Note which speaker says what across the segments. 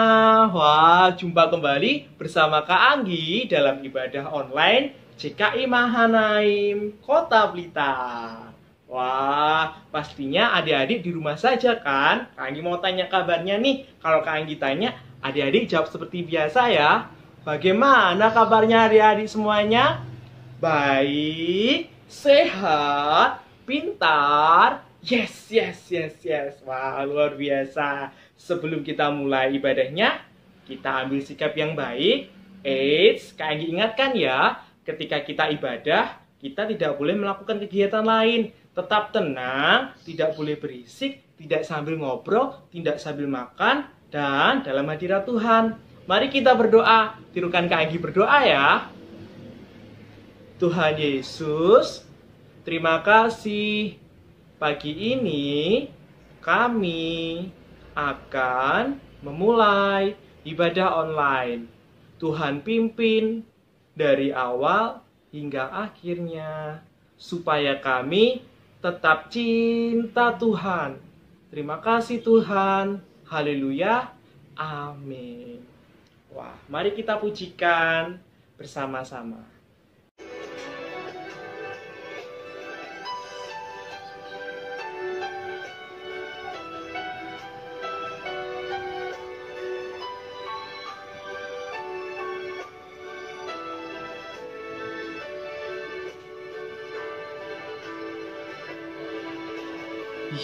Speaker 1: Wah, jumpa kembali bersama Kak Anggi dalam ibadah online JKI Mahanaim, Kota Blitar. Wah, pastinya adik-adik di rumah saja kan? Kak Anggi mau tanya kabarnya nih. Kalau Kak Anggi tanya, adik-adik jawab seperti biasa ya. Bagaimana kabarnya adik-adik semuanya? Baik, sehat, pintar. Yes, yes, yes, yes. Wah, luar biasa. Sebelum kita mulai ibadahnya, kita ambil sikap yang baik. Eits, Kak Anggi ingatkan ya, ketika kita ibadah, kita tidak boleh melakukan kegiatan lain. Tetap tenang, tidak boleh berisik, tidak sambil ngobrol, tidak sambil makan, dan dalam hadirat Tuhan. Mari kita berdoa. Tirukan Kak Anggi berdoa ya. Tuhan Yesus, terima kasih. Pagi ini kami akan memulai ibadah online. Tuhan pimpin dari awal hingga akhirnya, supaya kami tetap cinta Tuhan. Terima kasih Tuhan. Haleluya. Amin. Wah, mari kita pujikan bersama-sama.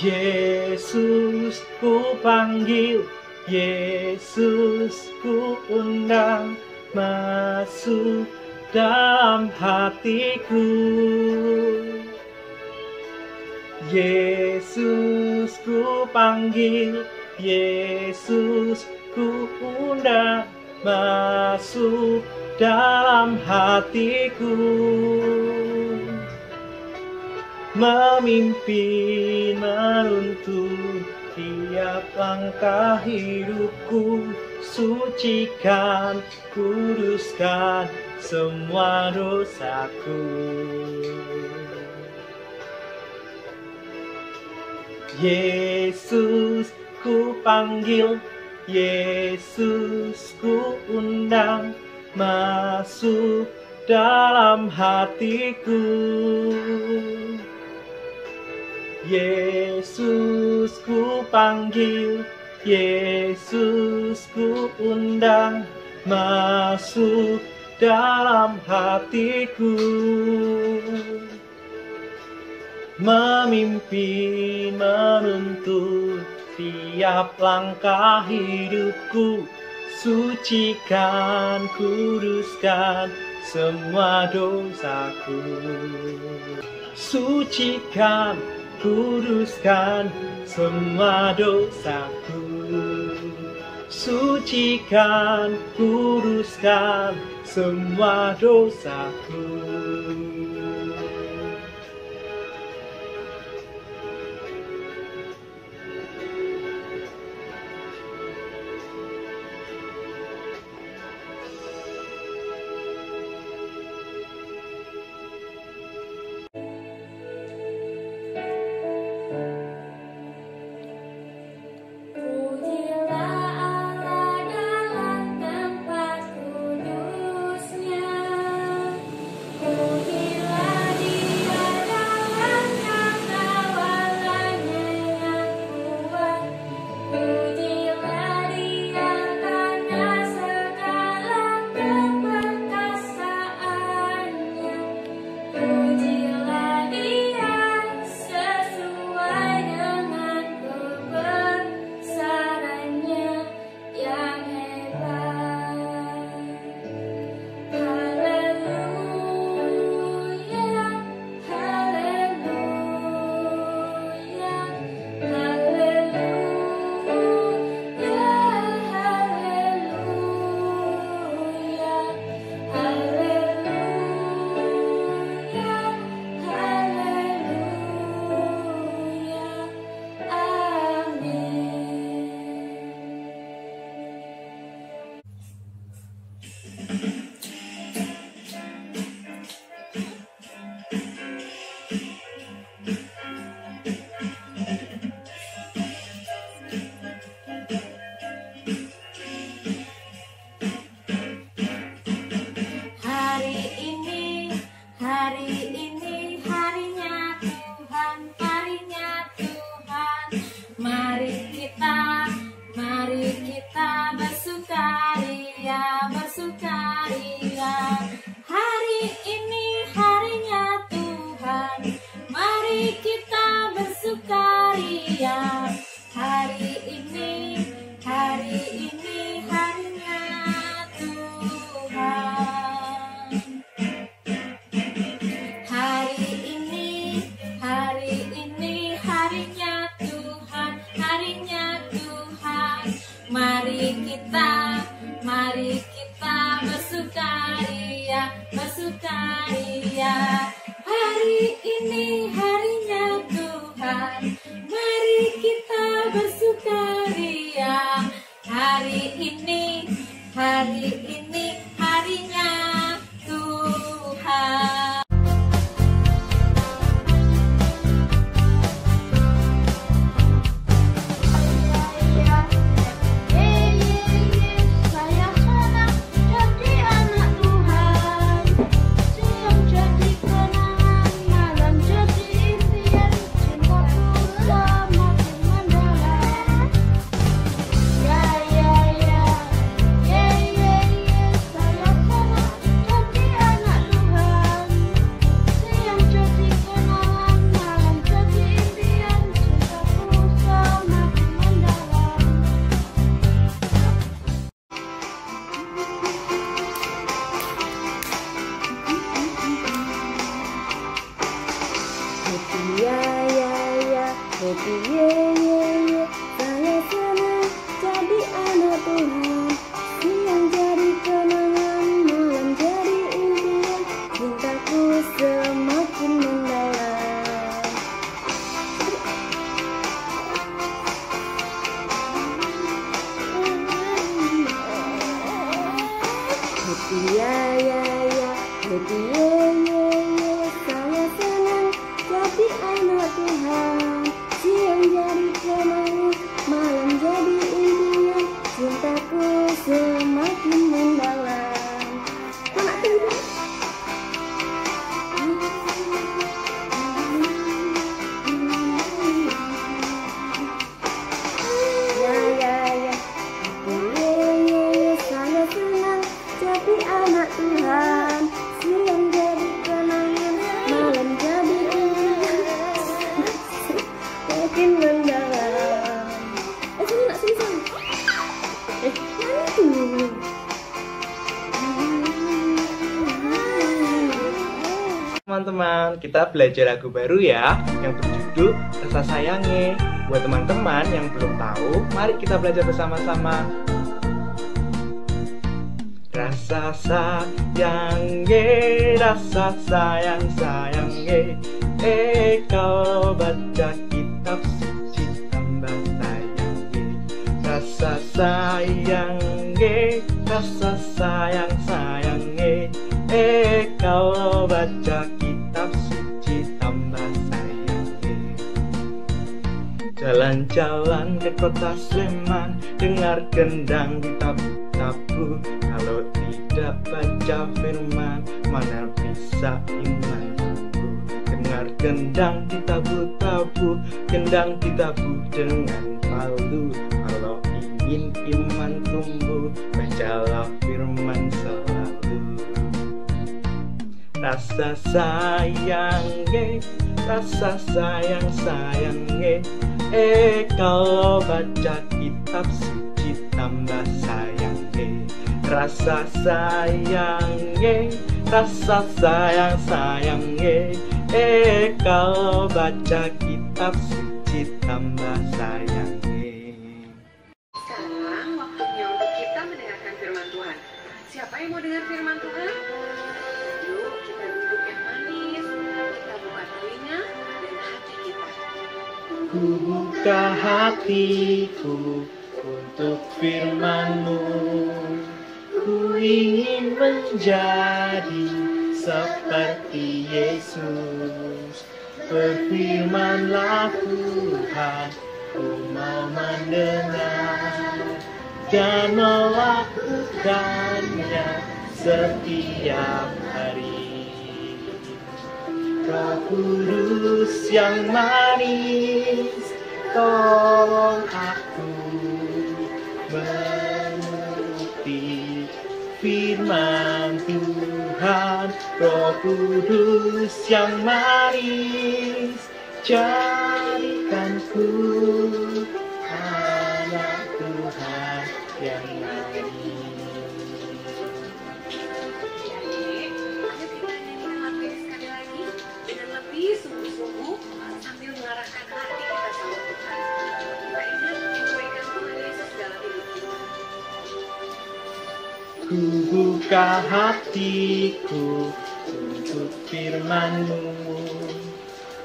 Speaker 1: Yesus ku panggil, Yesus ku undang, masuk dalam hatiku. Yesus ku panggil, Yesus ku undang, masuk dalam hatiku. Memimpin, menuntun tiap langkah hidupku, sucikan, kuduskan semua dosaku. Yesus ku panggil, Yesus ku undang, masuk dalam hatiku. Yesus ku panggil, Yesus ku undang, masuk dalam hatiku. Memimpin, menuntun tiap langkah hidupku, sucikan, kuduskan semua dosaku. Sucikan, kuduskan semua dosaku. Sucikan, kuduskan semua dosaku.
Speaker 2: Puji kita, mari kita bersukaria, bersukaria. Hari ini harinya Tuhan, mari kita bersukaria. Hari ini harinya Tuhan.
Speaker 1: Teman-teman, kita belajar lagu baru ya, yang berjudul Rasa Sayange. Buat teman-teman yang belum tahu, mari kita belajar bersama-sama. Rasa sayange, rasa sayang sayange. Kalau baca kitab suci tambah sayange. Rasa sayange, rasa sayang sayange. Kalau baca kitab suci tambah sayange. Jalan-jalan ke kota Sleman, dengar gendang ditabu-tabu. Kalau tidak baca firman, mana bisa iman tumbuh. Dengar gendang ditabu-tabu, gendang ditabu dengan palu. Kalau ingin iman tumbuh, bacalah firman selalu. Rasa sayange, rasa sayang sayange. Kalau baca kitab suci tambah sayange. Rasa sayange, rasa sayang sayange. Kalau baca kitab suci tambah sayange.
Speaker 3: Sekarang waktunya untuk kita mendengarkan firman Tuhan. Siapa yang mau dengar firman Tuhan? Yuk kita duduk yang manis, kita buka telinga dan hati kita.
Speaker 1: Ku buka hatiku untuk firman-Mu. Ku ingin menjadi seperti Yesus. Berfirmanlah Tuhan, ku mau mendengar dan melakukannya setiap hari. Roh Kudus yang manis, tolong aku mengerti firman Tuhan. Roh Kudus yang manis, jadikanku anak Tuhan yang manis.
Speaker 3: Sungguh-sungguh sambil mengarahkan hati kita sama Tuhan. Kita ingat kebaikan Tuhan Yesus dalam hidup kita.
Speaker 1: Ku buka hatiku untuk firman-Mu.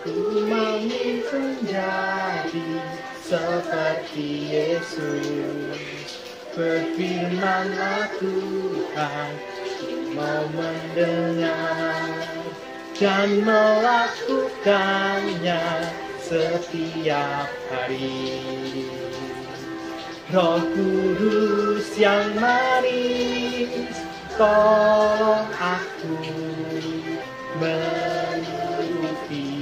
Speaker 1: Ku mau menjadi seperti Yesus. Berfirmanlah Tuhan, ku mau mendengar dan melakukannya setiap hari. Roh Kudus yang manis, tolong aku menuruti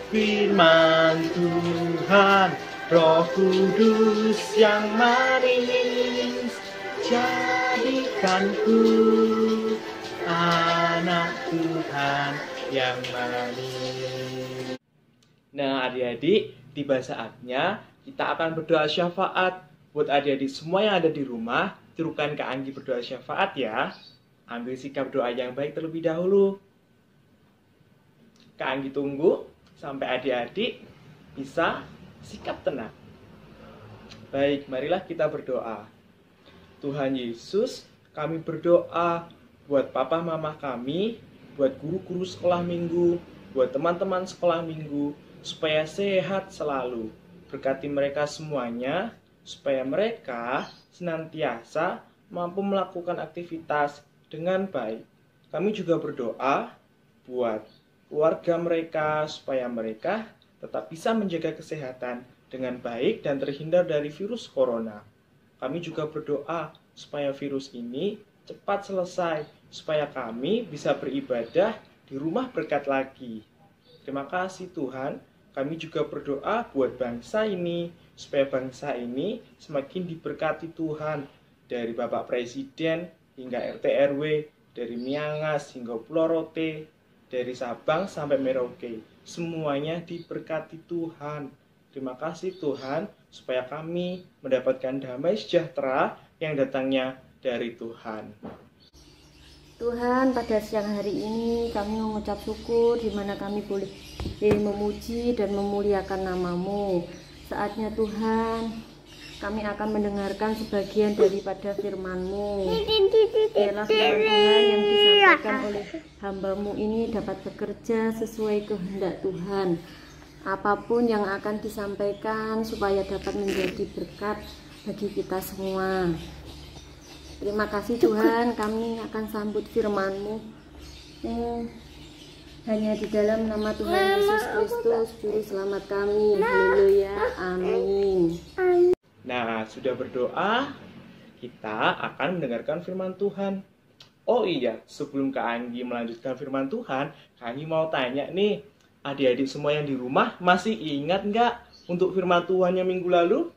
Speaker 1: firman Tuhan. Roh Kudus yang manis, jadikanku anak Tuhan yang manis. Nah adik-adik, tiba saatnya kita akan berdoa syafaat. Buat adik-adik semua yang ada di rumah, tirukan Kak Anggi berdoa syafaat ya. Ambil sikap doa yang baik terlebih dahulu. Kak Anggi tunggu sampai adik-adik bisa sikap tenang. Baik, marilah kita berdoa. Tuhan Yesus, kami berdoa buat papa mama kami, buat guru-guru sekolah minggu, buat teman-teman sekolah minggu, supaya sehat selalu. Berkati mereka semuanya, supaya mereka senantiasa mampu melakukan aktivitas dengan baik. Kami juga berdoa buat keluarga mereka, supaya mereka tetap bisa menjaga kesehatan dengan baik dan terhindar dari virus corona. Kami juga berdoa supaya virus ini cepat selesai, supaya kami bisa beribadah di rumah berkat lagi. Terima kasih Tuhan. Kami juga berdoa buat bangsa ini, supaya bangsa ini semakin diberkati Tuhan. Dari Bapak Presiden hingga RT RW, dari Miangas hingga Pulau Rote, dari Sabang sampai Merauke. Semuanya diberkati Tuhan. Terima kasih Tuhan, supaya kami mendapatkan damai sejahtera yang datangnya dari Tuhan.
Speaker 4: Tuhan, pada siang hari ini kami mengucap syukur di mana kami boleh memuji dan memuliakan nama-Mu. Saatnya Tuhan, kami akan mendengarkan sebagian daripada firman-Mu. Biarlah firman Tuhan yang disampaikan oleh hamba-Mu ini dapat bekerja sesuai kehendak Tuhan. Apapun yang akan disampaikan supaya dapat menjadi berkat bagi kita semua. Terima kasih Tuhan, kami akan sambut firman-Mu hanya di dalam nama Tuhan Yesus Kristus, Juru Selamat kami. Haleluya, amin.
Speaker 1: Nah, sudah berdoa, kita akan mendengarkan firman Tuhan. Oh iya, sebelum Kak Anggi melanjutkan firman Tuhan, Kak Anggi mau tanya nih, adik-adik semua yang di rumah masih ingat nggak untuk firman Tuhan yang minggu lalu?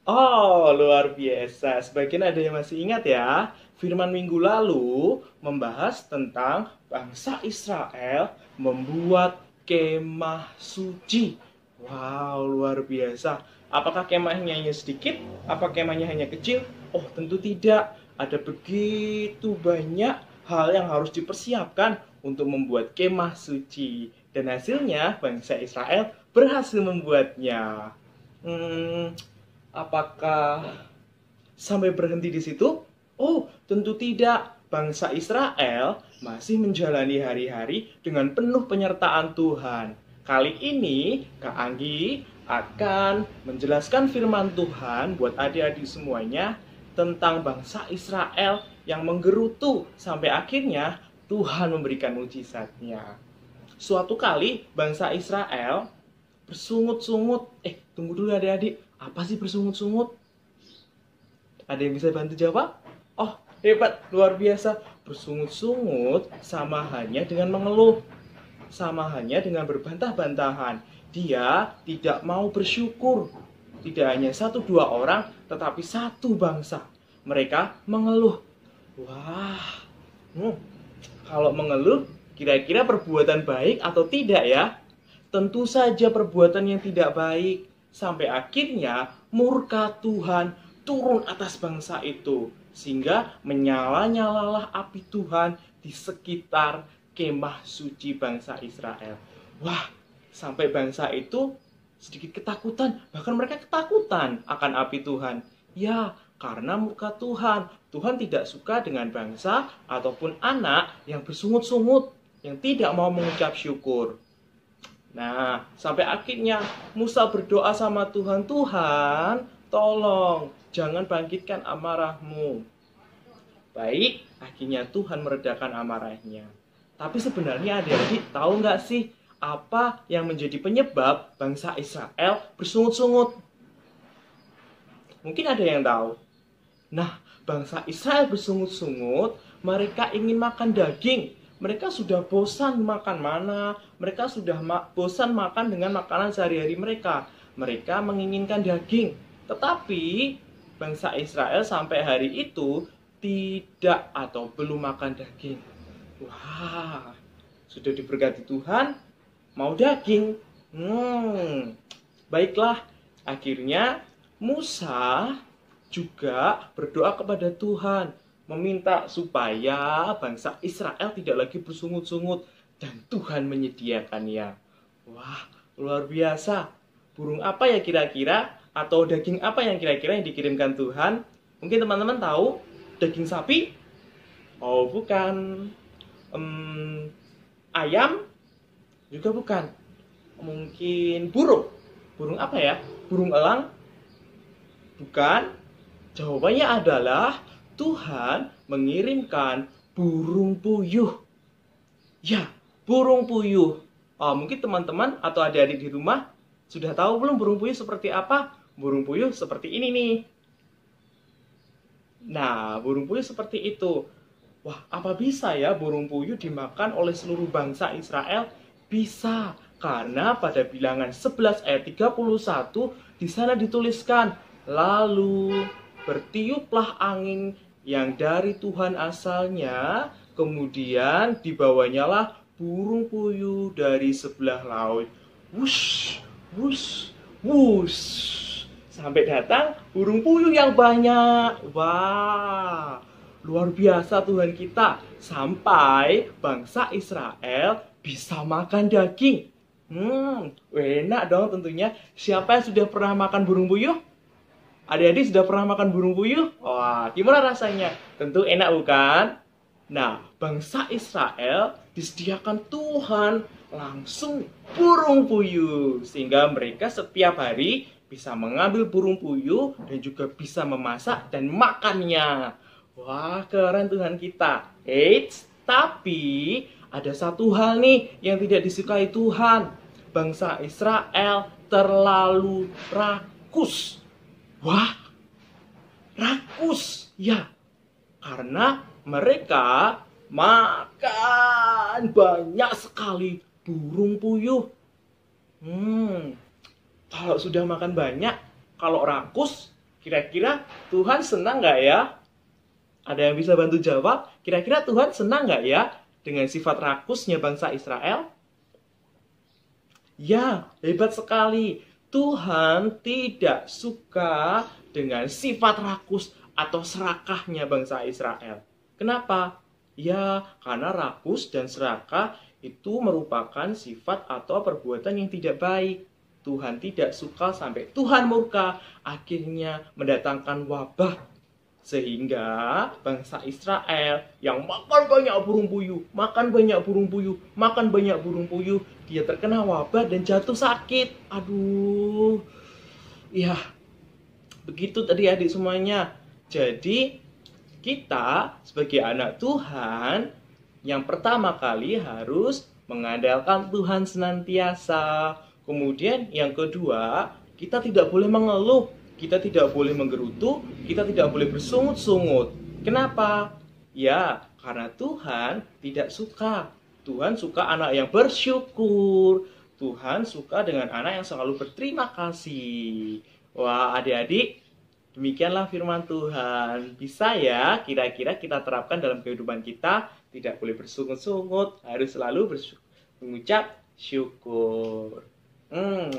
Speaker 1: Oh, luar biasa. Sebagian ada yang masih ingat ya. Firman minggu lalu membahas tentang bangsa Israel membuat kemah suci. Wow, luar biasa. Apakah kemahnya hanya sedikit? Apa kemahnya hanya kecil? Oh, tentu tidak. Ada begitu banyak hal yang harus dipersiapkan untuk membuat kemah suci. Dan hasilnya bangsa Israel berhasil membuatnya. Apakah sampai berhenti di situ? Oh, tentu tidak. Bangsa Israel masih menjalani hari-hari dengan penuh penyertaan Tuhan. Kali ini, Kak Anggi akan menjelaskan firman Tuhan buat adik-adik semuanya tentang bangsa Israel yang menggerutu sampai akhirnya Tuhan memberikan mujizatnya. Suatu kali bangsa Israel bersungut-sungut. Tunggu dulu adik-adik. Apa sih bersungut-sungut? Ada yang bisa bantu jawab? Oh, hebat, luar biasa. Bersungut-sungut sama hanya dengan mengeluh. Sama hanya dengan berbantah-bantahan. Dia tidak mau bersyukur. Tidak hanya 1-2 orang, tetapi satu bangsa. Mereka mengeluh. Wah, kalau mengeluh, kira-kira perbuatan baik atau tidak ya? Tentu saja perbuatan yang tidak baik. Sampai akhirnya murka Tuhan turun atas bangsa itu. Sehingga menyala-nyalalah api Tuhan di sekitar kemah suci bangsa Israel. Wah, sampai bangsa itu sedikit ketakutan. Bahkan mereka ketakutan akan api Tuhan. Ya, karena murka Tuhan. Tuhan tidak suka dengan bangsa ataupun anak yang bersungut-sungut, yang tidak mau mengucap syukur. Nah, sampai akhirnya Musa berdoa sama Tuhan, Tuhan, tolong jangan bangkitkan amarahmu. Baik, akhirnya Tuhan meredakan amarahnya. Tapi sebenarnya adik-adik tahu nggak sih apa yang menjadi penyebab bangsa Israel bersungut-sungut? Mungkin ada yang tahu. Nah, bangsa Israel bersungut-sungut, mereka ingin makan daging. Mereka sudah bosan makan mana, mereka sudah bosan makan dengan makanan sehari-hari mereka. Mereka menginginkan daging. Tetapi bangsa Israel sampai hari itu tidak atau belum makan daging. Wah, sudah diberkati Tuhan, mau daging. Baiklah, akhirnya Musa juga berdoa kepada Tuhan, meminta supaya bangsa Israel tidak lagi bersungut-sungut, dan Tuhan menyediakannya. Wah, luar biasa. Burung apa ya kira-kira, atau daging apa yang kira-kira yang dikirimkan Tuhan? Mungkin teman-teman tahu, daging sapi? Oh, bukan. Ayam? Juga bukan. Mungkin burung. Burung apa ya? Burung elang? Bukan. Jawabannya adalah Tuhan mengirimkan burung puyuh. Ya, burung puyuh. Mungkin teman-teman atau adik-adik di rumah sudah tahu belum burung puyuh seperti apa? Burung puyuh seperti ini nih. Nah, burung puyuh seperti itu. Wah, apa bisa ya burung puyuh dimakan oleh seluruh bangsa Israel? Bisa, karena pada bilangan 11 ayat 31 di sana dituliskan, lalu bertiuplah angin yang dari Tuhan asalnya, kemudian dibawanyalah burung puyuh dari sebelah laut. Wush, wush, wush. Sampai datang burung puyuh yang banyak. Wah, luar biasa Tuhan kita. Sampai bangsa Israel bisa makan daging. Enak dong tentunya. Siapa yang sudah pernah makan burung puyuh? Adik-adik sudah pernah makan burung puyuh? Wah, gimana rasanya? Tentu enak bukan? Nah, bangsa Israel disediakan Tuhan langsung burung puyuh. Sehingga mereka setiap hari bisa mengambil burung puyuh dan juga bisa memasak dan makannya. Wah, keren Tuhan kita. Eits, tapi ada satu hal nih yang tidak disukai Tuhan. Bangsa Israel terlalu rakus. Wah, rakus. Ya, karena mereka makan banyak sekali burung puyuh. Kalau sudah makan banyak, kalau rakus, kira-kira Tuhan senang nggak ya? Ada yang bisa bantu jawab? Kira-kira Tuhan senang nggak ya dengan sifat rakusnya bangsa Israel? Ya, hebat sekali. Tuhan tidak suka dengan sifat rakus atau serakahnya bangsa Israel. Kenapa? Ya, karena rakus dan serakah itu merupakan sifat atau perbuatan yang tidak baik. Tuhan tidak suka sampai Tuhan murka, akhirnya mendatangkan wabah. Sehingga bangsa Israel yang makan banyak burung puyuh, dia terkena wabah dan jatuh sakit. Aduh. Ya, begitu tadi adik semuanya. Jadi, kita sebagai anak Tuhan, yang pertama kali harus mengandalkan Tuhan senantiasa. Kemudian yang kedua, kita tidak boleh mengeluh, kita tidak boleh menggerutu, kita tidak boleh bersungut-sungut. Kenapa? Ya, karena Tuhan tidak suka. Tuhan suka anak yang bersyukur. Tuhan suka dengan anak yang selalu berterima kasih. Wah, adik-adik, demikianlah firman Tuhan. Bisa ya kira-kira kita terapkan dalam kehidupan kita. Tidak boleh bersungut-sungut, harus selalu mengucap syukur.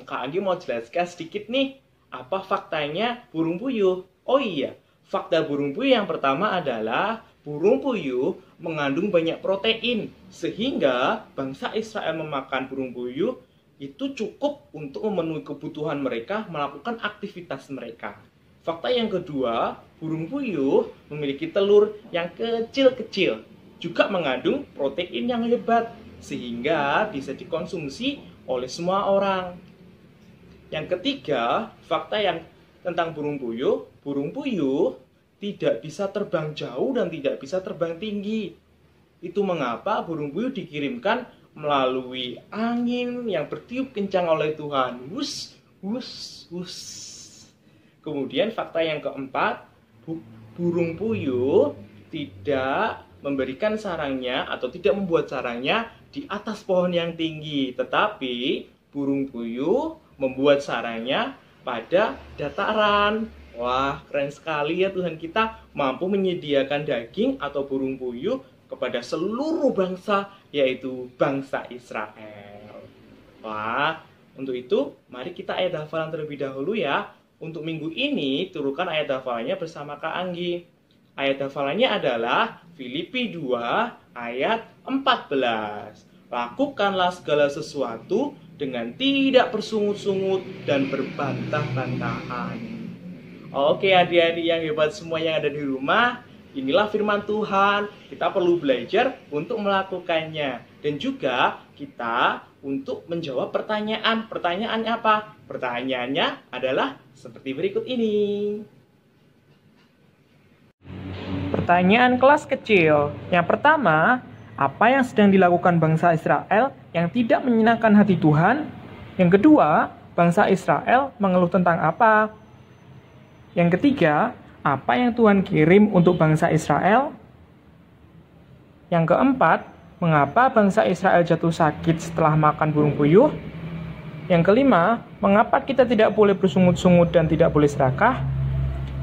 Speaker 1: Kak Anggi mau jelaskan sedikit nih, apa faktanya burung puyuh? Oh iya, fakta burung puyuh yang pertama adalah burung puyuh mengandung banyak protein, sehingga bangsa Israel memakan burung puyuh itu cukup untuk memenuhi kebutuhan mereka melakukan aktivitas mereka. Fakta yang kedua, burung puyuh memiliki telur yang kecil-kecil, juga mengandung protein yang hebat, sehingga bisa dikonsumsi oleh semua orang. Yang ketiga, fakta yang tentang burung puyuh tidak bisa terbang jauh dan tidak bisa terbang tinggi. Itu mengapa burung puyuh dikirimkan melalui angin yang bertiup kencang oleh Tuhan. Wus, wus, wus. Kemudian fakta yang keempat, burung puyuh tidak memberikan sarangnya atau tidak membuat sarangnya di atas pohon yang tinggi, tetapi burung puyuh membuat sarangnya pada dataran. Wah, keren sekali ya, Tuhan kita mampu menyediakan daging atau burung puyuh kepada seluruh bangsa, yaitu bangsa Israel. Wah, untuk itu mari kita ayat hafalan terlebih dahulu ya. Untuk minggu ini turunkan ayat hafalannya bersama Kak Anggi. Ayat hafalannya adalah Filipi 2 ayat 14. Lakukanlah segala sesuatu dengan tidak bersungut-sungut dan berbantah-bantahan. Oke, adik-adik yang hebat semua yang ada di rumah, inilah firman Tuhan. Kita perlu belajar untuk melakukannya. Dan juga kita untuk menjawab pertanyaan. Pertanyaannya apa? Pertanyaannya adalah seperti berikut ini. Pertanyaan kelas kecil. Yang pertama, apa yang sedang dilakukan bangsa Israel yang tidak menyenangkan hati Tuhan? Yang kedua, bangsa Israel mengeluh tentang apa? Yang ketiga, apa yang Tuhan kirim untuk bangsa Israel? Yang keempat, mengapa bangsa Israel jatuh sakit setelah makan burung puyuh? Yang kelima, mengapa kita tidak boleh bersungut-sungut dan tidak boleh serakah?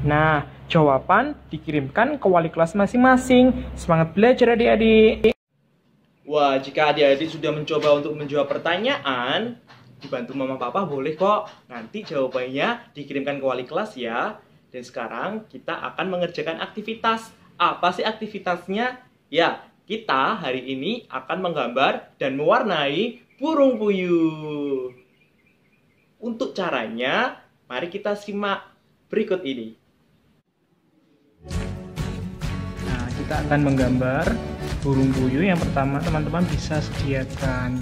Speaker 1: Nah, jawaban dikirimkan ke wali kelas masing-masing. Semangat belajar adik-adik! Wah, jika adik-adik sudah mencoba untuk menjawab pertanyaan, dibantu mama papa boleh kok. Nanti jawabannya dikirimkan ke wali kelas ya. Dan sekarang kita akan mengerjakan aktivitas. Apa sih aktivitasnya? Ya, kita hari ini akan menggambar dan mewarnai burung puyuh. Untuk caranya, mari kita simak berikut ini. Nah, kita akan menggambar burung puyuh. Yang pertama, teman-teman bisa sediakan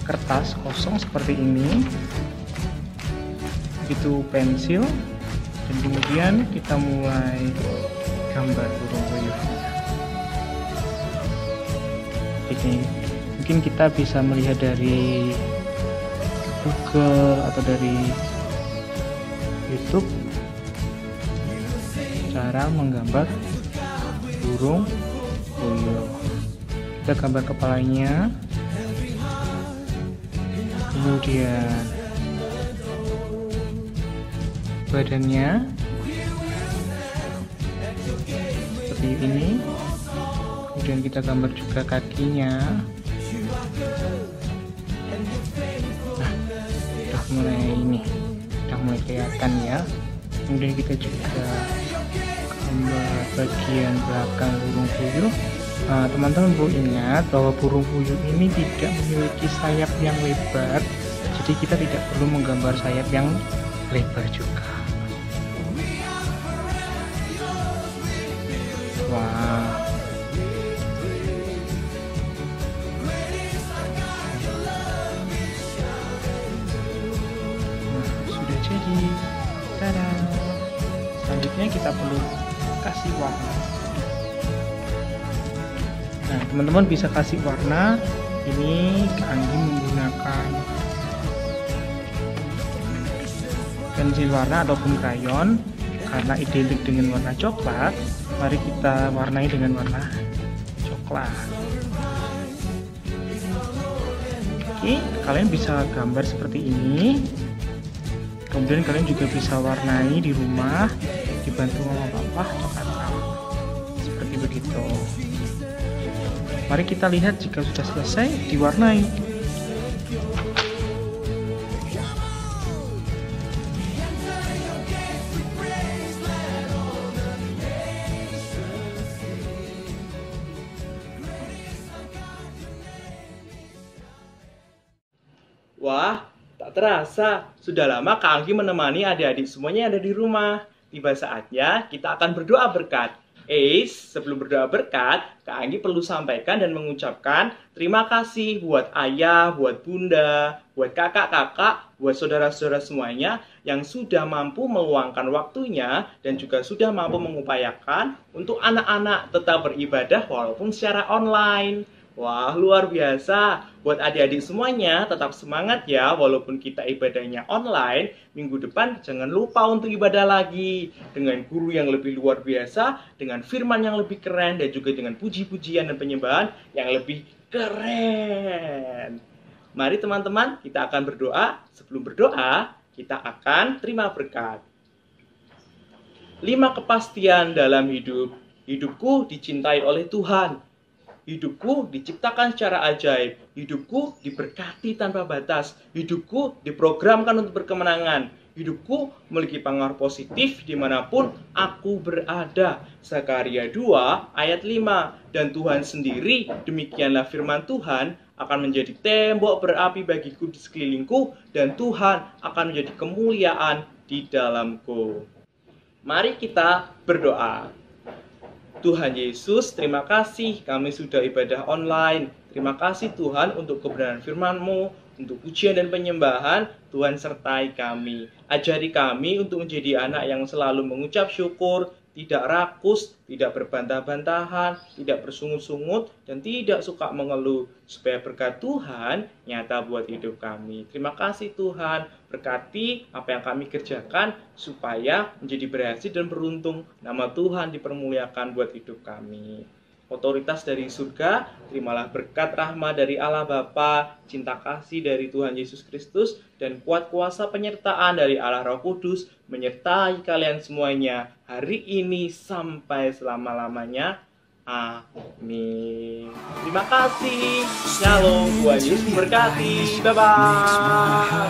Speaker 1: kertas kosong seperti ini, itu pensil, dan kemudian kita mulai gambar burung puyuh. Ini mungkin kita bisa melihat dari Google atau dari YouTube cara menggambar burung puyuh. Kita gambar kepalanya, kemudian badannya seperti ini, kemudian kita gambar juga kakinya. Nah, udah mulai kelihatan ya. Kemudian kita juga gambar bagian belakang burung puyuh. Nah, teman-teman perlu ingat bahwa burung puyuh ini tidak memiliki sayap yang lebar, jadi kita tidak perlu menggambar sayap yang lebar juga. Wah, nah, sudah jadi. Tada. Selanjutnya kita perlu kasih warna. Nah, teman-teman bisa kasih warna. Ini Kak Anggi menggunakan pensil warna ataupun krayon. Karena identik dengan warna coklat, mari kita warnai dengan warna coklat. Oke, kalian bisa gambar seperti ini. Kemudian kalian juga bisa warnai di rumah, dibantu mama papa atau kakak. Seperti begitu. Mari kita lihat jika sudah selesai diwarnai. Wah, tak terasa, sudah lama Kak Anggi menemani adik-adik semuanya yang ada di rumah. tiba saatnya kita akan berdoa berkat. Sebelum berdoa berkat, Kak Anggi perlu sampaikan dan mengucapkan terima kasih buat ayah, buat bunda, buat kakak-kakak, buat saudara-saudara semuanya yang sudah mampu meluangkan waktunya dan juga sudah mampu mengupayakan untuk anak-anak tetap beribadah walaupun secara online. Wah, luar biasa. Buat adik-adik semuanya, tetap semangat ya. Walaupun kita ibadahnya online, minggu depan jangan lupa untuk ibadah lagi. Dengan guru yang lebih luar biasa, dengan firman yang lebih keren, dan juga dengan puji-pujian dan penyembahan yang lebih keren. Mari teman-teman, kita akan berdoa. Sebelum berdoa, kita akan terima berkat. 5 kepastian dalam hidup. Hidupku dicintai oleh Tuhan. Hidupku diciptakan secara ajaib. Hidupku diberkati tanpa batas. Hidupku diprogramkan untuk berkemenangan. Hidupku memiliki pengaruh positif dimanapun aku berada. Zakaria 2 ayat 5. Dan Tuhan sendiri, demikianlah firman Tuhan, akan menjadi tembok berapi bagiku di sekelilingku, dan Tuhan akan menjadi kemuliaan di dalamku. Mari kita berdoa. Tuhan Yesus, terima kasih kami sudah ibadah online. Terima kasih Tuhan untuk kebenaran firman-Mu, untuk pujian dan penyembahan. Tuhan sertai kami. Ajari kami untuk menjadi anak yang selalu mengucap syukur, tidak rakus, tidak berbantah-bantahan, tidak bersungut-sungut, dan tidak suka mengeluh, supaya berkat Tuhan nyata buat hidup kami. Terima kasih Tuhan, berkati apa yang kami kerjakan, supaya menjadi berhasil dan beruntung. Nama Tuhan dipermuliakan buat hidup kami. Otoritas dari surga, terimalah berkat rahmat dari Allah Bapa, cinta kasih dari Tuhan Yesus Kristus, dan kuat kuasa penyertaan dari Allah Roh Kudus menyertai kalian semuanya hari ini sampai selama-lamanya. Amin. Terima kasih. Shalom. Tuhan Yesus memberkati. Bye-bye.